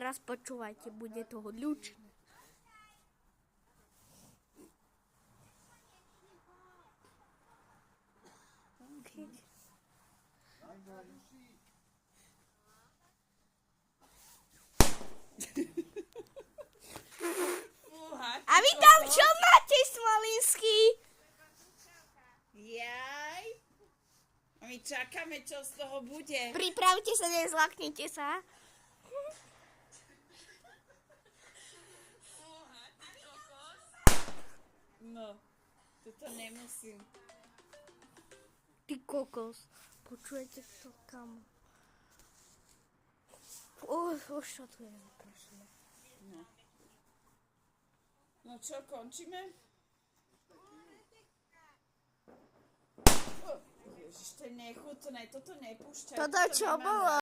teraz počúvajte, bude to hlučné. A vy tam čo máte, Smolinský? Jaj. A my čakáme, čo z toho bude. Pripravte sa, nezlaknite sa. No, toto nemusím. Ty kokos. Počujete to kam? Už čo tu je, prosím. No. No čo, končíme? Ježiš, to je nechutné, toto nepúšťaj. Toto čo bolo?